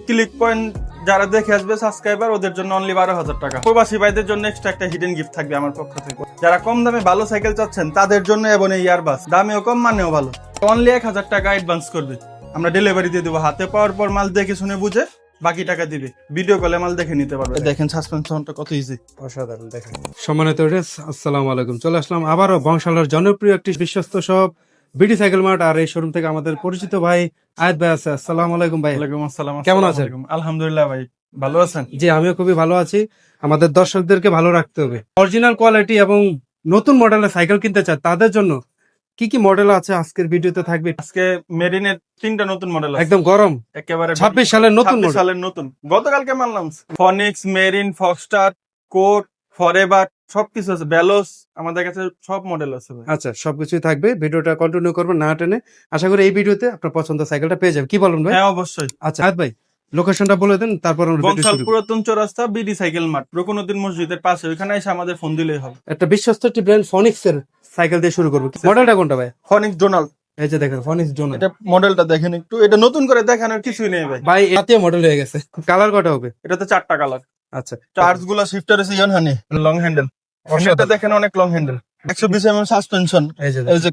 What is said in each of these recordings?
Click point যারা দেখে আসবে সাবস্ক্রাইবার ওদের জন্য অনলি 12,000 টাকা। প্রবাসী ভাইদের জন্য এক্সট্রা একটা হিডেন গিফট থাকবে আমার পক্ষ থেকে। যারা কম দামে ভালো সাইকেল চাচ্ছেন তাদের জন্য এবং এই ইয়ারবাস দামেও কম মানেও ভালো, অনলি 1,000 টাকা অ্যাডভান্স করবে, আমরা ডেলিভারি দিয়ে দেবো। হাতে পাওয়ার পর মাল দেখে শুনে বুঝে বাকি টাকা দিবে, ভিডিও কলে মাল দেখে নিতে পারবে। দেখেন সাসপেনশনটা কত ইজি, অসাধারণ। দেখেন সম্মানিত অডিয়েন্স, আসসালামু আলাইকুম। চলে আসলাম আবারও বংশালের জনপ্রিয় একটি বিশ্বস্ত সব বিডি সাইকেল মার্ট, আর এই শোরুম থেকে আমাদের পরিচিত ভাই আয়াত ভাই আছে। আসসালামু আলাইকুম ভাই। ওয়ালাইকুম আসসালাম। কেমন আছেন? আলহামদুলিল্লাহ ভাই, ভালো আছেন? জি, আমিও খুবই ভালো আছি। আমাদের দর্শকদেরকে ভালো রাখতে হবে, অরিজিনাল কোয়ালিটি এবং নতুন মডেলের সাইকেল কিনতে চায় তাদের জন্য কি কি মডেল আছে আজকের ভিডিওতে থাকবে। আজকে মেরিনের 3টা নতুন মডেল আছে, একদম গরম একেবারে 26 সালের নতুন 26 মডেল। সালের নতুন, গতকালকে মানলাম। ফনিক্স, মেরিন, ফক্সস্টার, কোড, ফরএভার সবকিছু আছে, বেলোস, আমাদের কাছে সব মডেল আছে ভাই। আচ্ছা, সবকিছুই থাকবে। ভিডিওটা কন্টিনিউ করবেন না টেনে। আশা করি এই ভিডিওতে আপনার পছন্দের সাইকেলটা পেয়ে যাবেন। কি বলুন ভাই? হ্যাঁ অবশ্যই। আচ্ছা আয়াত ভাই, লোকেশনটা বলে দেন, তারপর আমরা ভিডিও বংশাল শুরু করি। পুরাতন চৌরাস্তা, বিডি সাইকেল মার্ট, রকুনুদ্দিন মসজিদের পাশে, ওইখানে এসে আমাদের ফোন দিলেই হবে। একটা বিশ্বস্ত একটি ব্র্যান্ড ফনিক্স এর সাইকেল দিয়ে শুরু করবো। মডেলটা কোনটা ভাই? ফনিক্স ডোনাল্ড, এই যে দেখেন ফনিক্স ডোনা। এটা মডেলটা দেখেন একটু, এটা নতুন করে দেখানোর কিছুই নেই ভাই। ভাই জাতীয় মডেল হয়ে গেছে। কালার কটা হবে? এটাতে 4টা কালার। আচ্ছা, চার্জ গুলা শিফটার আছে ইয়ানহানি, লং হ্যান্ডেল, এটা দেখেন অনেক লং হ্যান্ডেল, 120 mm সাসপেনশন, এই যে এই যে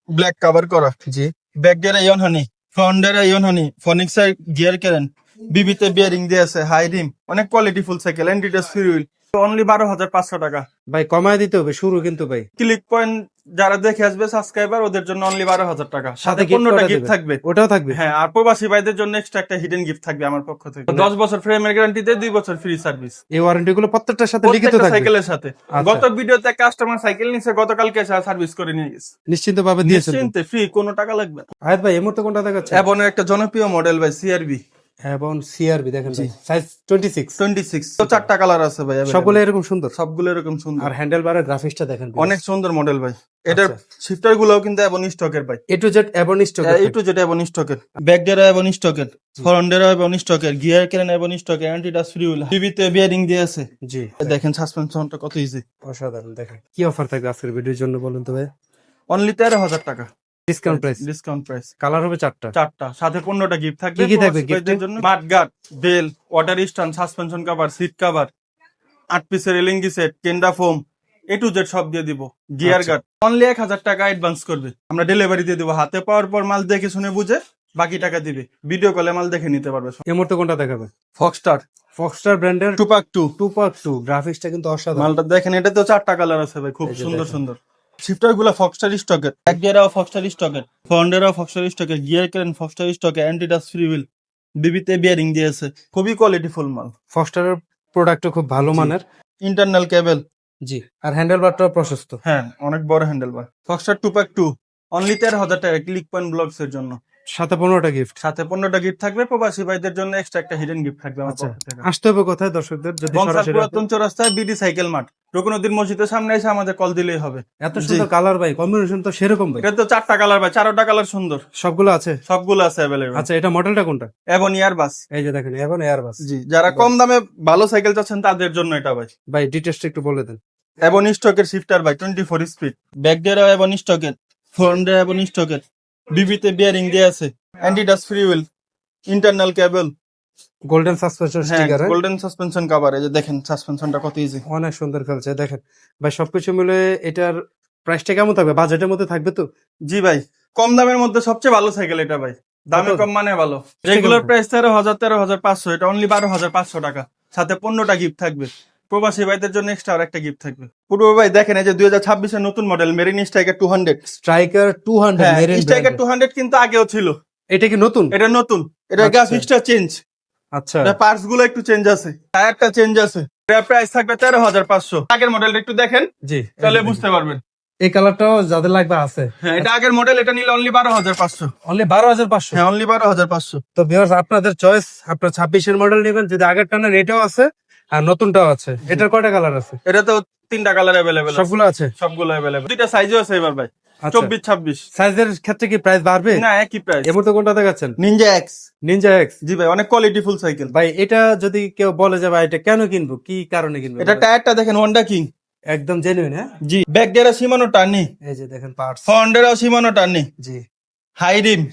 ব্ল্যাক কভার করা, জি ব্যাক গিয়ারে ইয়ানহানি, ফ্রন্ট গিয়ারে ইয়ানহানি, ফনিক্স এর গিয়ার কেরেন, বিবিতে বিয়ারিং দিয়ে আছে, হাই রিম, অনেক কোয়ালিটি ফুল সাইকেল, এন্টিটাস ফ্রি হুইল, অনলি 12,500 টাকা। ভাই কমায় দিতে হবে শুরু কিন্তু ভাই। ক্লিক পয়েন্ট যারা দেখে আসবে সাবস্ক্রাইবার ওদের জন্য অনলি 12,000 টাকা, সাথে gift 15টা কটা গিফট দেবে? থাকবে। ওটাও থাকবে। হ্যাঁ, আর প্রবাসী ভাইদের জন্য এক্সট্রা একটা হিডেন গিফট থাকবে আমার পক্ষ থেকে। 10 বছর ফ্রেমের গ্যারান্টিতে 2 বছর ফ্রি সার্ভিস, এই ওয়ারেন্টি গুলো প্রত্যেকটার সাথে লিখিত প্রত্যেকটা থাকবে। সাইকেলের সাথে। আচ্ছা। গত ভিডিওতে কাস্টমার সাইকেল নিছে, গতকালকে এসে সার্ভিস করে নিয়ে গেছে, নিশ্চিন্ত ভাবে দিয়েছেন তো? নিশ্চিন্তে ফ্রি, কোনো টাকা লাগবে না। আয়াত ভাই এই মুহূর্তে কোনটা দেখাচ্ছে? এবনের একটা জনপ্রিয় মডেল ভাই, সিআরবি এবং সিআরবি দেখেন ভাই, সাইজ 26। 26, তো 4টা কালার আছে ভাই, সকলে এরকম সুন্দর, সবগুলো এরকম সুন্দর, আর হ্যান্ডেল বারের গ্রাফিক্সটা দেখেন, অনেক সুন্দর মডেল ভাই। এটার আচ্ছা। শিফটার গুলোও কিন্তু এবন স্টকের ভাই, এ টু জেড এবং স্টক। এই টু যেটা এবন স্টকের, ব্যাক ডেরা এবন স্টকের, ফ্রন্ট ডেরা এবন স্টকের, গিয়ার কেরেন এবন স্টকের, অ্যান্টিডাস ফ্রি হুইল, বিবিতে বিয়ারিং দিয়ে আছে। জি দেখেন সাসপেনশনটা কত ইজি, অসাধারণ। দেখেন কি অফার থাকবে আজকের ভিডিওর জন্য বলুন তো ভাই? অনলি 13,000 টাকা discount price. Discount price. Colour হবে 4টা। 4টা, সাথে 15টা গিফট থাকবে। কি কি থাকবে প্রবাসী ভাইদের gift-এ? জন্য mud guard, bell, water stand, suspension cover, seat cover, 8 পিসের এলিঙ্গি set, Kenda foam, A to Z সব দিয়ে দিব। গিয়ার আচ্ছা। গার্ড অনলি 1,000 টাকা অ্যাডভান্স করবে, আমরা ডেলিভারি দিয়ে দেবো। হাতে পাওয়ার পর মাল দেখে শুনে বুঝে বাকি টাকা দিবে, ভিডিও কলে মাল দেখে নিতে পারবে। এই মুহূর্তে কোনটা দেখাবে? ফক্সস্টার ফক্সস্টার ব্র্যান্ডের 2x2 2x2, গ্রাফিক্সটা কিন্তু অসাধারণ। মালটা দেখেন, এটা তো 4টা কালার আছে ভাই, খুব এই যে সুন্দর দেখেন। সুন্দর। শিফটার গুলা ফক্সস্টার স্টকের, ব্যাক গিয়ারও ফক্সস্টার স্টকের, ফ্রন্ট গিয়ারও ফক্সস্টার স্টকের, গিয়ার কেরেন ফক্সস্টার স্টকের, অ্যান্টিডাস ফ্রি হুইল, বিবিতে বিয়ারিং দিয়েছে, খুবই কোয়ালিটি ফুল মাল। ফক্সস্টারের প্রোডাক্টও খুব ভালো মানের। ইন্টারনাল কেবল, জি, আর হ্যান্ডেল বারটাও প্রশস্ত। হ্যাঁ অনেক বড় হ্যান্ডেল বার। ফক্সস্টার 2x2 অনলি 13,000 টাকা ক্লিক পয়েন্ট ব্লগস এর জন্য, সাথে 15টা গিফট। সাথে 15টা গিফট থাকবে। প্রবাসী ভাইদের জন্য এক্সট্রা একটা হিডেন গিফট থাকবে আমার আচ্ছা, পক্ষ থেকে। আসতে হবে কোথায় দর্শকদের যদি বংশাল সরাসরি পুরাতন চৌরাস্তায় বিডি সাইকেল মার্ট, রকুনুদ্দিন মসজিদের সামনে এসে আমাদের কল দিলেই হবে। এত সুন্দর কালার ভাই, কম্বিনেশন তো সেরকম ভাই। এটা তো 4টা কালার ভাই, 4টা কালার সুন্দর, সবগুলো আছে। সবগুলো আছে অ্যাভেলেবল। আচ্ছা, এটা মডেলটা কোনটা? এবং ইয়ারবাস, এই যে দেখেন এখন এয়ারবাস। জি, যারা কম দামে ভালো সাইকেল চাচ্ছেন তাদের জন্য এটা ভাই। ভাই ডিটেইলসটা একটু বলে দেন। এবং স্টকের শিফটার ভাই 24 স্পিড, ব্যাক গিয়ারও এবং স্টকের, ফ্রন্ট গিয়ার এবং স্টকের, বিবিতে বিয়ারিং দিয়ে আছে, অ্যান্টিডাস ফ্রি হুইল, ইন্টারনাল কেবল, গোল্ডেন সাসপেনশন হ্যাঁ স্টিকার। Golden suspension cover. এই যে দেখেন সাসপেনশনটা কত ইজি, অনেক সুন্দর ফেলছে দেখেন ভাই। সবকিছু মিলে এটার প্রাইসটা কেমন থাকবে? বাজেটের মধ্যে থাকবে তো? জি ভাই, কম দামের মধ্যে সবচেয়ে ভালো সাইকেল এটা ভাই, দামে কত? কম মানে ভালো। কত? রেগুলার প্রাইস 13,500, এটা অনলি 12,500 টাকা, সাথে 15টা গিফট থাকবে। প্রবাসী ভাইদের জন্য এক্সট্রা আর একটা গিফট থাকবে। পুরো ভাই দেখেন, এই যে 2026 এর নতুন মডেল মেরিন স্ট্রাইকার 200, স্ট্রাইকার 200 হ্যাঁ মেরিন স্ট্রাইকার 200 কিন্তু আগেও ছিল, এটা কি নতুন? এটা নতুন, এটা আচ্ছা। গ্রাফিক্সটা চেঞ্জ, আচ্ছা, এটা পার্টস গুলো একটু চেঞ্জ আছে, টায়ারটা চেঞ্জ আছে। এটা প্রাইস থাকবে 13,500। আগের মডেলটা একটু দেখেন, জি তাহলে বুঝতে পারবেন। এই কালারটাও যাদের লাগবে আছে। হ্যাঁ এটা আগের মডেল, এটা নিলে অনলি 12,500। অনলি 12,500। হ্যাঁ অনলি 12,500। তো ভিউয়ার্স আপনাদের চয়েস, আপনার 26 এর মডেল নেবেন, যদি আগের টানের এটাও আছে আর নতুনটাও আছে। এটার কয়টা কালার আছে? এটা তো 3টা কালার অ্যাভেলেবেল, সবগুলো আছে। সবগুলো অ্যাভেলেবেল, দুইটা সাইজও আছে এবার ভাই, আচ্ছা। 24-26। সাইজের ক্ষেত্রে কি প্রাইস বাড়বে? না একই প্রাইস। এর মধ্যে কোনটা দেখাচ্ছেন? Ninja X, ninja X. জি ভাই অনেক কোয়ালিটি ফুল সাইকেল ভাই এটা যদি কেউ বলে যে ভাই এটা কেন কিনবো, কি কারণে কিনবো? এটা টায়ারটা দেখেন হোন্ডা কিং, একদম জেনুইন। হ্যাঁ, জি, ব্যাক গিয়ারে সীমানো টার্নি, এই যে দেখেন পার্টস। ফ্রন্টেরও সীমানো টার্নি, জি, হাই রিম,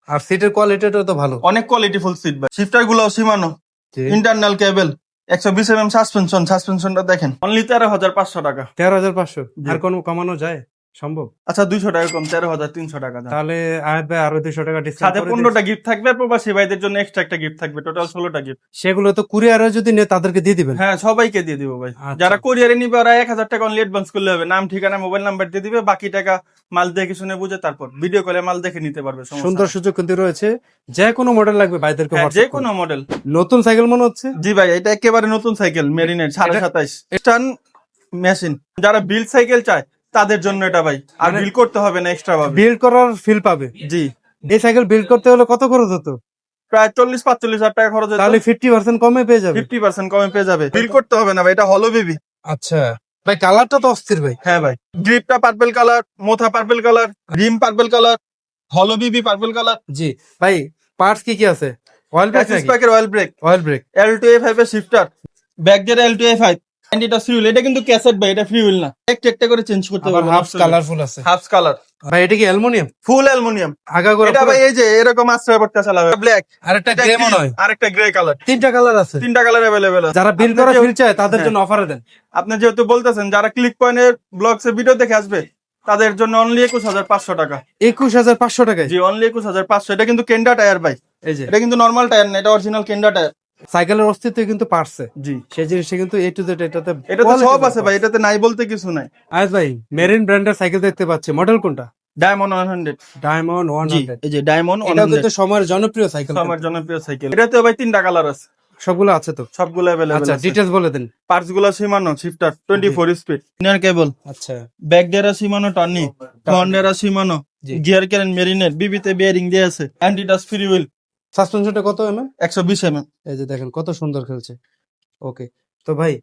আর সিটের কোয়ালিটিটা তো ভালো। অনেক কোয়ালিটি ফুল সিট ভাই। শিফটার গুলো সীমানো, জি। ইন্টারনাল কেবল, 120 সাসপেনশন, সাসপেনশনটা দেখেন অনলি 13,500 টাকা। 13,500। জি। আর কোনো কমানো যায় সম্ভব? আচ্ছা 200 টাকা কম, 13,300 টাকা দাম। তাহলে আয়াত ভাই আরো 200 টাকা ডিসকাউন্ট সাথে করে 15টা গিফট থাকবে, প্রবাসী ভাইদের জন্য এক্সট্রা একটা গিফট থাকবে, টোটাল 16টা গিফট। সেগুলো তো কুরিয়ারে যদি নেয় তাদেরকে দিয়ে দিবেন? হ্যাঁ সবাইকে দিয়ে দিব ভাই। আচ্ছা। যারা কোরিয়ারে নিবে ওরা 1000 টাকা অনলি অ্যাডভান্স করলে হবে, নাম ঠিকানা মোবাইল নাম্বার দিয়ে দিবে, বাকি টাকা মাল দেখে শুনে বুঝে তারপর ভিডিও কলে মাল দেখে নিতে পারবে। সমস্যা সুন্দর নেই। সুযোগ কিন্তু রয়েছে, যে কোনো মডেল লাগবে ভাইদেরকে হ্যাঁ, WhatsApp যে কোনো মডেল। করুন। নতুন সাইকেল মনে হচ্ছে। জি ভাই, এটা একেবারে নতুন সাইকেল, মেরিনের 27.5 স্টান মেশিন। যারা বিল্ড সাইকেল চায় তাদের জন্য এটা ভাই, আর মানে বিল করতে হবে না এক্সট্রা ভাবে। বিল্ড করার ফিল পাবে। জি, এই সাইকেল বিল্ড করতে হলে কত খরচ হতো? প্রায় 40-45 হাজার টাকা খরচ তাহলে 50% কমে পেয়ে যাবে। 50% কমে পেয়ে যাবে। বিল করতে হবে না ভাই, এটা হলো বেবি। আচ্ছা ভাই, কালারটা তো অস্থির ভাই। হ্যাঁ ভাই, গ্রিপটা পার্পল কালার, মোথা পার্পল কালার, রিম পার্পল কালার, হলো বিবি পার্পল কালার। জি ভাই, পার্টস কি কি আছে? অয়েল ব্রেক অ্যাসিস নাকি? প্যাকের oil brake, oil brake. L2A5 এর shifter, back gear L2A5, and এটা ফ্রি হুইল। এটা কিন্তু ক্যাসেট ভাই, এটা ফ্রি হুইল না, একটা একটা করে চেঞ্জ করতে আবার পারবে। হাফ কালারফুল আছে হাফ কালার ভাই। এটা কি অ্যালুমিনিয়াম? ফুল অ্যালুমিনিয়াম। আগাগোড়া এটা ভাই এই যে এরকম আশ্রয় পড়তে চালাবে, ব্ল্যাক, আরেকটা গ্রে মনে হয়। আরেকটা গ্রে কালার, তিনটা কালার আছে। 3টা কালার अवेलेबल আছে। যারা বিল আপনি করা যেহেতু- ফিল চায় তাদের হ্যাঁ। জন্য অফারে দেন। আপনি যেহেতু বলতেছেন যারা ক্লিক পয়েন্টের ব্লগস এর ভিডিও দেখে আসবে তাদের জন্য অনলি 21,500 টাকা। 21,500 টাকায়। জি, অনলি 21,500। এটা কিন্তু কেন্ডা টায়ার ভাই, এই যে এটা কিন্তু নরমাল টায়ার না, এটা অরিজিনাল কেন্ডা টায়ার। সাইকেলের অস্তিত্ব কিন্তু পারছে, জি, সেই জিনিসটা কিন্তু এ টু জেড এটাতে এটাতে quality সব গুলো আছে ভাই, পারছে। এটাতে নাই বলতে কিছু নাই। আয়াত ভাই, মেরিন ব্র্যান্ডের সাইকেল দেখতে পাচ্ছি, মডেল কোনটা? ডায়মন্ড 100। ডায়মন্ড জি, 100। এই যে ডায়মন্ড এটাও 100 কিন্তু সময়ের জনপ্রিয় সাইকেল। আমার জনপ্রিয় সাইকেল। এটাতেও ভাই 3টা কালার আছে, সবগুলো আছে তো? সবগুলো अवेलेबल আচ্ছা, আছে। ডিটেইলস বলে দেন। পার্টস গুলো সীমানো, শিফটার 24 স্পিড, ইনার কেবল, আচ্ছা ব্যাক ডেরা সীমানো, টার্নি ফ্রন্ট ডেরা সীমানো, জি। গিয়ার ক্যারেন মেরিনের, বিবিতে বেয়ারিং দিয়ে আছে, অ্যান্টি ডাস্ট ফ্রি হুইল, সাসপেনশনটা কত এমএম? 120 এই যে দেখেন কত সুন্দর খেলছে। ওকে, তো ভাই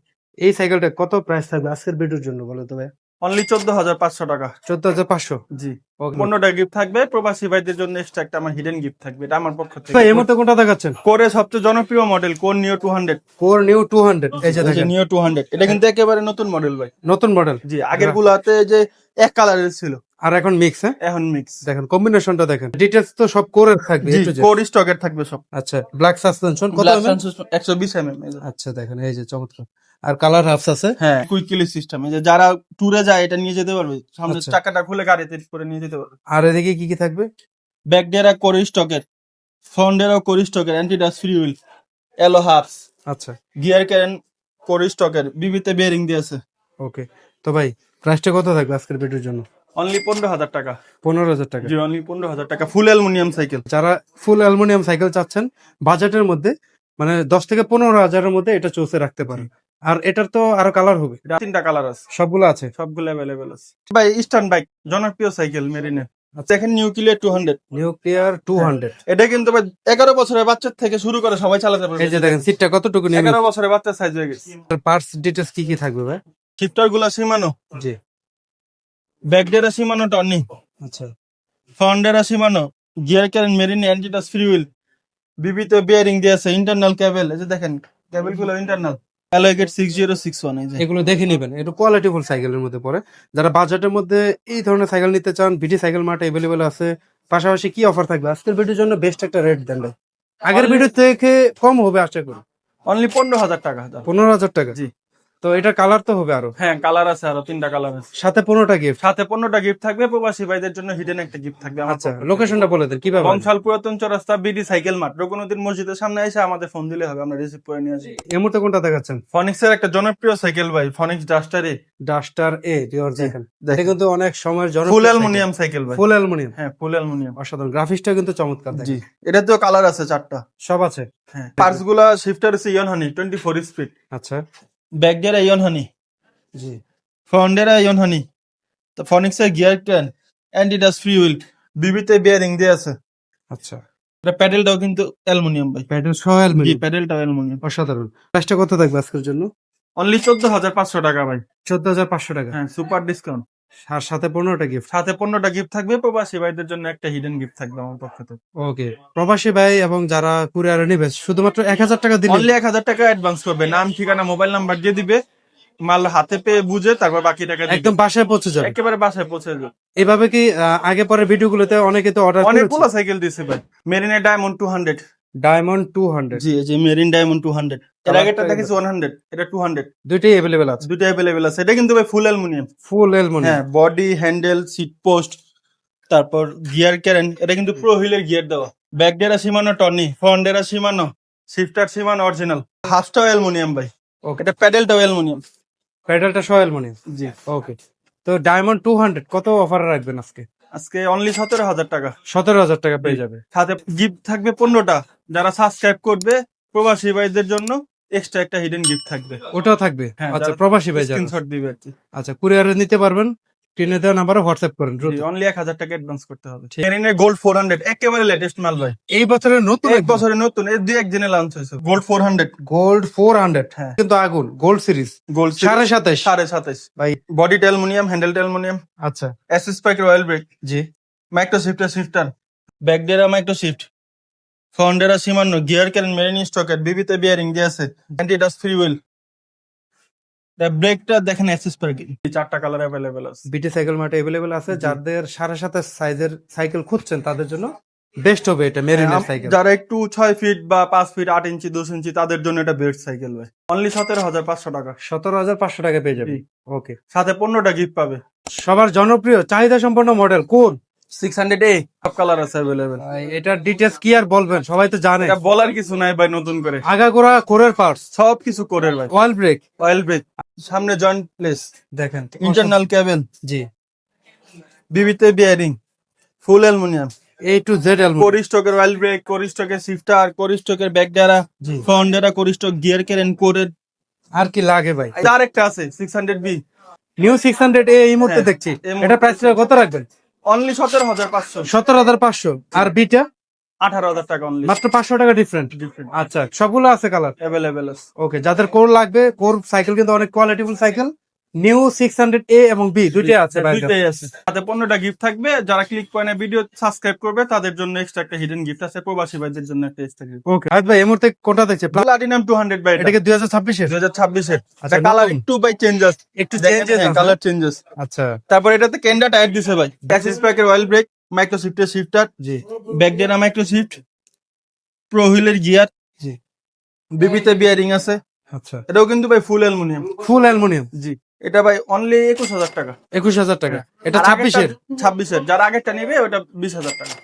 এই সাইকেলটা কত প্রাইস থাকবে আজকের ভিডিওর জন্য বলো তো ভাই? অনলি 14,500 টাকা। 14,500। জি, ওকে 15টা গিফট থাকবে, প্রবাসী ভাইদের জন্য এক্সট্রা একটা আমার হিডেন গিফট থাকবে, এটা আমার পক্ষ থেকে। ভাই, এই মুহূর্তে কোনটা দেখাচ্ছেন? কোরে সবচেয়ে জনপ্রিয় মডেল কোর নিও 200। Core new 200। এই যে দেখেন নিও 200, এটা কিন্তু একেবারে নতুন মডেল ভাই। নতুন মডেল। জি, আগের গুলাতে যে এক কালারের ছিল, আর এখন মিক্স। হ্যাঁ এখন মিক্স। দেখেন কম্বিনেশনটা দেখেন, ডিটেইলস তো সব কোরের থাকবে জি, A to Z। কোর স্টকের থাকবে সব। আচ্ছা, ব্ল্যাক সাসপেনশন কত Black এমএম? Sunsuspension 120 এই যে। আচ্ছা দেখেন, এই যে চমৎকার। আর কালার হাফস আছে। হ্যাঁ, কুইক কিলি সিস্টেম, এই যে যারা ট্যুরে যায় এটা নিয়ে যেতে পারবে, সামনে আচ্ছা। চাকাটা খুলে গাড়িতে করে নিয়ে যেতে পারবে। আর এদিকে কি কি থাকবে? ব্যাক ডেরা কোর স্টকের, ফ্রন্ট ডেরা কোর স্টকের, অ্যান্টি ডাস্ট ফ্রি হুইল, এলো হাফস, আচ্ছা গিয়ার ক্যারেন কোর স্টকের, বিবিতে বেয়ারিং দিয়েছে। ওকে, তো ভাই প্রাইসটা কত থাকবে আজকের ভিডিওর জন্য? অনলি 15,000 টাকা। 15,000 টাকা। জি, অনলি 15,000 টাকা, ফুল অ্যালুমিনিয়াম সাইকেল। যারা ফুল অ্যালুমিনিয়াম সাইকেল চাচ্ছেন বাজেটের মধ্যে, মানে 10 থেকে 15,000-এর মধ্যে এটা চুজে রাখতে পারেন। আর এটার তো আরো কালার হবে? এটা 3টা কালার আছে, সবগুলো আছে? সবগুলো অ্যাভেলেবেল আছে ভাই। ইস্টার্ন বাইক জনপ্রিয় সাইকেল মেরিনের, দেখেন নিউক্লিয়ার 200। নিউক্লিয়ার 200। এটা কিন্তু ভাই 11 বছরের বাচ্চা থেকে শুরু করে সবাই চালাতে পারবে। এই যে দেখেন সিটটা কতটুকু নিয়ে 11 বছরের বাচ্চা সাইজ হয়ে গেছে। পার্টস ডিটেইলস কি কি থাকবে ভাই? শিফটার গুলা সীমানো, জি ব্যাক ডেরা সীমানো, টর্নি আচ্ছা ফ্রন্ট ডেরা সীমানো, গিয়ার ক্যারেন মেরিন, অ্যান্টি ডাস্ট ফ্রি হুইল, বিবিতে বেয়ারিং দিয়েছে, ইন্টারনাল কেবল, এই যে দেখেন কেবল গুলো ইন্টারনাল, অ্যালয় 6061। এই যে এগুলো দেখে নেবেন, একটু কোয়ালিটিফুল সাইকেলের মধ্যে পড়ে। যারা বাজেটের মধ্যে এই ধরনের সাইকেল নিতে চান, বিডি সাইকেল মার্ট अवेलेबल আছে। পাশাপাশি কি অফার থাকবে আজকের ভিডিওর জন্য? বেস্ট একটা রেট দেন ভাই, আগের ভিডিও থেকে কম হবে আশা করি। অনলি 15,000 টাকা। 15,000 টাকা। জি, তো এটা কালার তো হবে আরো, হ্যাঁ কালার আছে, আরো 3টা কালার আছে, সাথে 15টা গিফট। সাথে 15টা গিফট থাকবে, প্রবাসী ভাইদের জন্য হিডেন একটা গিফট থাকবে আমার আচ্ছা, পক্ষ থেকে। লোকেশনটা বলে দেন কিভাবে আসবে? বংশাল পুরাতন চৌরাস্তা, বিডি সাইকেল মার্ট, রঘুনদীর মসজিদের সামনে এসে আমাদের ফোন দিলে হবে, আমরা রিসিভ করে নিয়ে আসি। এই মুহূর্তে কোনটা দেখাচ্ছেন? ফনিক্স এর একটা জনপ্রিয় সাইকেল ভাই, ফনিক্স duster A, duster a pure. দেখেন দেখেন। এটা কিন্তু অনেক সময়ের জন্য ফুল অ্যালুমিনিয়াম সাইকেল ভাই। ফুল অ্যালুমিনিয়াম। হ্যাঁ, ফুল অ্যালুমিনিয়াম। অসাধারণ, গ্রাফিক্সটা কিন্তু চমৎকার। জি, দেখেন এটাতেও কালার আছে 4টা। সব আছে। হ্যাঁ, পার্টস গুলা শিফটার আছে ইয়ন হানি 24 স্পিড, আচ্ছা ব্যাক ডেরা ইয়ন হানি, জি ফ্রন্ট ডেরা ইয়ন হানি, তো ফনিক্স এর গিয়ার ক্যান, অ্যান্টি ডাস্ট ফ্রি হুইল, বিবিতে বেয়ারিং দিয়ে আছে। আচ্ছা, এটা প্যাডেলটাও কিন্তু অ্যালুমিনিয়াম ভাই। প্যাডেল সহ জি, অ্যালুমিনিয়াম। প্যাডেলটাও অ্যালুমিনিয়াম। অসাধারণ। প্রাইসটা কত থাকবে আজকের জন্য? অনলি 14,500 টাকা ভাই। 14,500 টাকা। হ্যাঁ, সুপার ডিসকাউন্ট, আর সাথে 15টা গিফট। সাথে 15টা গিফট থাকবে, প্রবাসী ভাইদের জন্য একটা হিডেন গিফট থাকবে আমার পক্ষ থেকে। ওকে, প্রবাসী ভাই এবং যারা কুরিয়ারে নেবে শুধুমাত্র 1,000 টাকা দিলে অনলি 1,000 টাকা অ্যাডভান্স করবে, নাম ঠিকানা মোবাইল নাম্বার দিয়ে দিবে, মাল হাতে পেয়ে বুঝে তারপর বাকি টাকা দিবে। একদম বাসায় পৌঁছে যাবে। একেবারে বাসায় পৌঁছে যাবে। এভাবে কি আগে পরে ভিডিওগুলোতে অনেকে তো অর্ডার অনেকগুলো সাইকেল দিছে ভাই। মেরিনে ডায়মন্ড 200, ডায়মন্ড 200 জি জি মেরিন ডায়মন্ড 200, এর আগেরটা দেখেছি 100, এটা 200, দুইটাই अवेलेबल আছে। দুটো अवेलेबल আছে। এটা কিন্তু ভাই ফুল অ্যালুমিনিয়াম, ফুল অ্যালুমিনিয়াম। হ্যাঁ, বডি, হ্যান্ডেল, সিট পোস্ট, তারপর গিয়ার ক্যারেন, এটা কিন্তু প্রো হুইলের গিয়ার দেওয়া। ব্যাক ডেরা সীমানো টনি, ফ্রন্ট ডেরা সীমানো, শিফটার সীমানো অরিজিনাল, হাফটাও অ্যালুমিনিয়াম ভাই। ওকে, এটা প্যাডেলটাও অ্যালুমিনিয়াম। প্যাডেলটা সহ অ্যালুমিনিয়াম। জি, ওকে, তো ডায়মন্ড 200 কত অফারে রাখবেন আজকে? আজকে অনলি 17,000 টাকা। 17,000 টাকা পেয়ে যাবে। সাথে গিফট থাকবে 15টা। যারা সাবস্ক্রাইব করবে প্রবাসী ভাইদের জন্য এক্সট্রা একটা হিডেন গিফট থাকবে। ওটাও থাকবে? হ্যাঁ, আচ্ছা, যারা প্রবাসী ভাই যারা, স্ক্রিনশট দিবে আর কি। আচ্ছা, কুরিয়ারে নিতে পারবেন। স্ক্রিনে দেওয়া নাম্বারে হোয়াটসঅ্যাপ করেন দ্রুত। অনলি 1000 টাকা অ্যাডভান্স করতে হবে। মেরিনের গোল্ড 400 একেবারে লেটেস্ট মাল ভাই, এই বছরের নতুন, এক বছরে নতুন, এই দুই একদিনে লঞ্চ হয়েছে। গোল্ড 400, গোল্ড 400, হ্যাঁ। কিন্তু আগুন গোল্ড সিরিজ গোল্ড 27.5 27.5 ভাই। বডি অ্যালুমিনিয়াম, হ্যান্ডেল অ্যালুমিনিয়াম, আচ্ছা, অ্যাসিস স্পাইক রয়্যাল ব্রেক, জি, মাইক্রো শিফটার, ব্যাক ডেরা মাইক্রো শিফট, ফ্রন্ট ডেরা সীমানো, গিয়ার ক্যারেন মেরিন স্টকেট, বিবিতে বিয়ারিং দিয়ে আছে, অ্যান্টি ডাস্ট ফ্রি হুইল। ব্রেকটা দেখেন অ্যাসিস স্পাইক, চারটা কালার अवेलेबल আছে। বিটি সাইকেল মার্টে अवेलेबल আছে। জি। যাদের 7.5 সাইজের সাইকেল খুঁজছেন তাদের জন্য বেস্ট হবে এটা মেরিনের সাইকেল। যারা একটু 6 ফিট বা 5 ফিট 8 ইঞ্চি 2 ইঞ্চি তাদের জন্য এটা বেস্ট সাইকেল ভাই। অনলি 17,500 টাকা। 17,500 টাকা পেয়ে যাবে। জি। ওকে, সাথে 15টা গিফট পাবে। সবার জনপ্রিয় চাহিদা সম্পন্ন মডেল কোন? 600A সব কালার আছে अवेलेबल। এটার ডিটেলস কি আর বলবেন, সবাই তো জানে। এটা বলার কিছু নাই ভাই, নতুন করে আগাগোড়া কোরের পার্টস, সব কিছু কোরের ভাই। অয়েল ব্রেক অয়েল ব্রেক, সামনে জয়েন্ট প্লেস, দেখেন, ইন্টারনাল ক্যাবেল, জি, বিবিতে bearing, full aluminium, A to Z aluminium. কোরি স্টকের অয়েল ব্রেক, কোরি স্টকের শিফটার, কোরি স্টকের ব্যাক ডেরা, জি, ফ্রন্ট ডেরা, কোরি স্টক গিয়ার ক্যারেন কোরের। আর কি লাগে ভাই? আর একটা আছে 600B, নিউ 600 এই মুহূর্তে হ্যাঁ, দেখছি। এই মুহূর্তে এটা প্রাইস কত রাখবেন? অনলি 17,500, 17,500। আর বিটা 18,000 টাকা অনলি, মাত্র 500 টাকা ডিফারেন্ট। ডিফারেন্ট আচ্ছা, সবগুলো আছে কালার अवेलेबल আছে। ওকে। যাদের কোর লাগবে, কোর সাইকেল কিন্তু অনেক কোয়ালিটিফুল সাইকেল। নিউ 600A এবং B দুইটাই আছে ভাই। দুইটাই আছে। সাথে 15টা গিফট থাকবে। যারা ক্লিক পয়েন্টে ভিডিও সাবস্ক্রাইব করবে তাদের জন্য এক্সট্রা একটা হিডেন গিফট আছে। প্রবাসী ভাইদের জন্য একটা এক্সট্রা গিফট। ওকে, আজ ভাই এই মুহূর্তে কোনটা দেখছে? প্লাটিনাম 200 ভাই, এটা কি 2026 এর? 2026 এর। আচ্ছা, এটা কালার নতুন। একটু ভাই চেঞ্জ আছে, একটু চেঞ্জেস আছে। Colour changes. আচ্ছা, তারপর এটাতে কেন্ডা টায়ার দিছে ভাই, অ্যাসিস প্যাকের অয়েল ব্রেক, মাইক্রো শিফটের শিফটার, জি, ব্যাক ডেরা মাইক্রো শিফট, প্রো হুইলের গিয়ার, জি, বিবিতে বিয়ারিং আছে। আচ্ছা, এটাও কিন্তু ভাই ফুল অ্যালুমিনিয়াম। ফুল অ্যালুমিনিয়াম। জি, এটা ভাই অনলি 21,000 টাকা। 21,000 টাকা। এটা আর 26 এর? 26 এর। যারা আগেরটা নেবে ওটা 20,000 টাকা।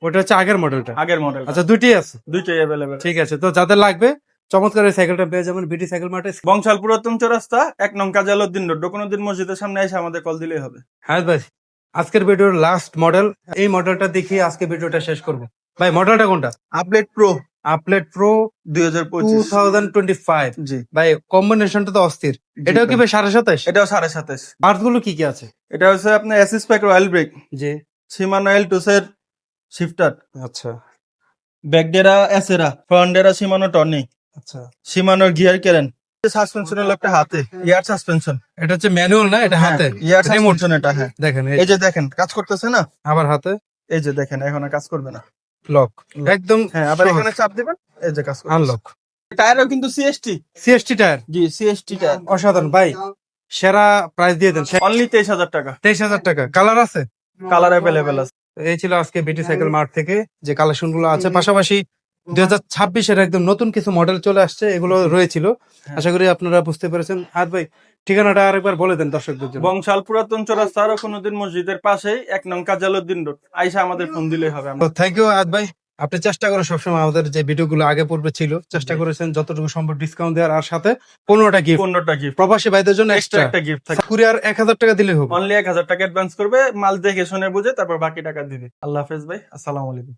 ওটা হচ্ছে আগের মডেলটা। আগের মডেল। আচ্ছা, দুইটাই আছে। দুইটাই अवेलेबल। ঠিক আছে, তো যাদের লাগবে চমৎকার এই সাইকেলটা পেয়ে যাবেন বিটি সাইকেল মার্টে। বংশাল পুরাতন চৌরাস্তা 1 নং কাজালউদ্দিন রোড, কোনদিন মসজিদের সামনে এসে আমাদের কল দিলেই হবে। হ্যাঁ ভাই, আজকের ভিডিওর লাস্ট মডেল, এই মডেলটা দেখিয়ে আজকে ভিডিওটা শেষ করব। ভাই, মডেলটা কোনটা? আপডেট প্রো আপলেট প্রো 2025। 2025। জি, ভাই, কম্বিনেশনটা তো অস্থির। এটাও কি ভাই 27.5? এটাও 27.5। পার্টস গুলো কি কি আছে? এটা হচ্ছে আপনার অ্যাসিস প্যাক অয়েল ব্রেক, জি, সীমানো এল2 শিফটার, আচ্ছা, ব্যাক ডেরা এসেরা, ফ্রন্ট ডেরা সীমানো টর্নি, আচ্ছা। সীমানোর গিয়ার ক্যারেন, সাসপেনশনের একটা হাতে ইয়ার সাসপেনশন, এটা হচ্ছে ম্যানুয়াল না, এটা হাতে ইয়ার রিমোট। সাসপেনশন এটা, হ্যাঁ। দেখেন, এই যে দেখেন কাজ করতেছে না, আবার হাতে এই যে দেখেন এখন আর কাজ করবে না, লক একদম। হ্যাঁ, আবার এখানে চাপ দিবেন, এই যে কাজ করবে। আনলক। টায়ারও কিন্তু সিএসটি, সিএসটি টায়ার, জি সিএসটি টায়ার। অসাধারণ ভাই। সেরা প্রাইস দিয়ে দেন। অনলি 23,000 টাকা। 23,000 টাকা। কালার আছে? কালার अवेलेबल আছে। এই ছিল আজকে বিটি সাইকেল মার্ট থেকে যে কালেকশন গুলো আছে। পাশাপাশি 2026 এর একদম নতুন কিছু মডেল চলে আসছে, এগুলো রয়েছিল। আশা করি আপনারা বুঝতে পেরেছেন। আর ভাই, ঠিকানাটা আরেকবার বলে দেন দর্শকদের জন্য। বংশাল পুরাতন চৌরাস্তা আর কোনদিন মসজিদের পাশেই 1 নং কাজালউদ্দিন রোড, আইসা আমাদের ফোন দিলেই হবে। তো থ্যাংক ইউ আদ ভাই, আপনি চেষ্টা করেন সবসময় আমাদের যে ভিডিওগুলো আগে পূর্বে ছিল, চেষ্টা করেছেন যতটুকু সম্ভব ডিসকাউন্ট দেওয়ার, আর সাথে 15টা গিফট 15টা গিফট, প্রবাসী ভাইদের জন্য এক্সট্রা এক্সট্রা। একটা গিফট থাকে। কুরিয়ার 1,000 টাকা দিলে হবে। অনলি 1,000 টাকা অ্যাডভান্স করবে, মাল দেখে শুনে বুঝে তারপর বাকি টাকা দিবে। আল্লাহ হাফেজ ভাই, আসসালামু আলাইকুম।